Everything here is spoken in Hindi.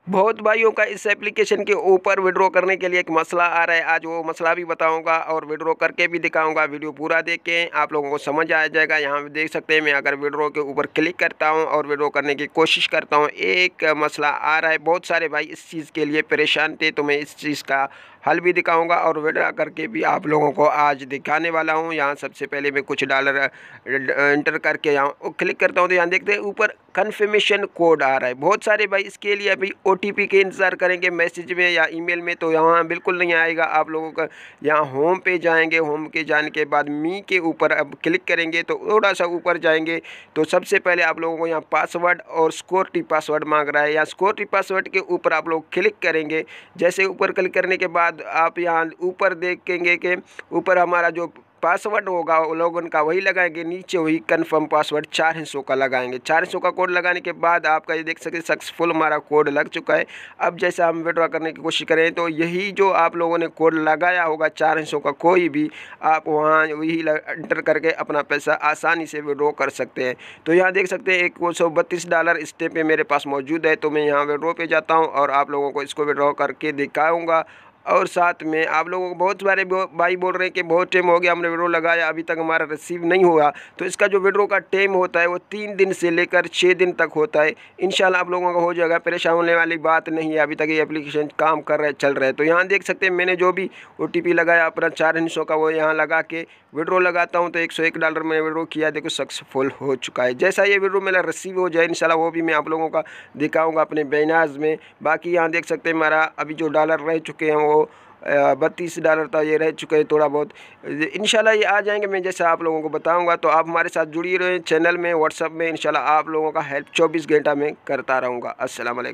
बहुत भाइयों का इस एप्लीकेशन के ऊपर विड्रॉ करने के लिए एक मसला आ रहा है। आज वो मसला भी बताऊंगा और विड्रॉ करके भी दिखाऊंगा। वीडियो पूरा देखें, आप लोगों को समझ आ जाएगा। यहाँ पे देख सकते हैं, मैं अगर विड्रॉ के ऊपर क्लिक करता हूँ और विड्रॉ करने की कोशिश करता हूँ, एक मसला आ रहा है। बहुत सारे भाई इस चीज़ के लिए परेशान थे, तो मैं इस चीज़ का हल भी दिखाऊंगा और विड्रॉ करके भी आप लोगों को आज दिखाने वाला हूँ। यहाँ सबसे पहले मैं कुछ डॉलर एंटर करके यहाँ क्लिक करता हूँ, तो यहाँ देखते हैं ऊपर कन्फर्मेशन कोड आ रहा है। बहुत सारे भाई इसके लिए अभी OTP के इंतज़ार करेंगे मैसेज में या ईमेल में, तो यहाँ बिल्कुल नहीं आएगा। आप लोगों का यहाँ होम पे जाएंगे, होम के जाने के बाद मी के ऊपर अब क्लिक करेंगे, तो थोड़ा सा ऊपर जाएंगे तो सबसे पहले आप लोगों को यहाँ पासवर्ड और सिक्योरिटी पासवर्ड मांग रहा है। या सिक्योरिटी पासवर्ड के ऊपर आप लोग क्लिक करेंगे। जैसे ऊपर क्लिक करने के बाद आप यहाँ ऊपर देखेंगे कि ऊपर हमारा जो पासवर्ड होगा लॉगिन का वही लगाएंगे, नीचे वही कंफर्म पासवर्ड 4 हिस्सों का लगाएंगे। 4 हिस्सों का कोड लगाने के बाद आपका ये देख सकते सक्सेसफुल हमारा कोड लग चुका है। अब जैसे हम विड्रॉ करने की कोशिश करें तो यही जो आप लोगों ने कोड लगाया होगा 4 हिस्सों का, कोई भी आप वहाँ वही एंटर करके अपना पैसा आसानी से विड्रॉ कर सकते हैं। तो यहाँ देख सकते हैं $132 इस पे मेरे पास मौजूद है। तो मैं यहाँ विड्रॉ पे जाता हूँ और आप लोगों को इसको विड्रॉ करके दिखाऊँगा। और साथ में आप लोगों को बहुत सारे भाई बोल रहे हैं कि बहुत टाइम हो गया हमने विड्रॉ लगाया, अभी तक हमारा रिसीव नहीं हुआ। तो इसका जो विड्रॉ का टाइम होता है वो 3 दिन से लेकर 6 दिन तक होता है। इंशाल्लाह आप लोगों का हो जाएगा, परेशान होने वाली बात नहीं है। अभी तक ये एप्लीकेशन काम कर रहा है, चल रहा है। तो यहाँ देख सकते हैं मैंने जो भी OTP लगाया अपना 4 हिस्सों का, वो यहाँ लगा के विड्रॉ लगाता हूँ तो $101 मैंने विड्रॉ किया, देखो सक्सेसफुल हो चुका है। जैसा ये विड्रॉ मेरा रिसीव हो जाए इंशाल्लाह वो भी मैं आप लोगों का दिखाऊँगा अपने बैनाज में। बाकी यहाँ देख सकते हैं हमारा अभी जो डॉलर रह चुके हैं वो $32 था, ये रह चुके हैं थोड़ा बहुत। इंशाल्लाह ये आ जाएंगे, मैं जैसा आप लोगों को बताऊंगा। तो आप हमारे साथ जुड़ी रहे चैनल में, व्हाट्सअप में। इंशाल्लाह आप लोगों का हेल्प 24 घंटा में करता रहूँगा। अस्सलाम वालेकुम।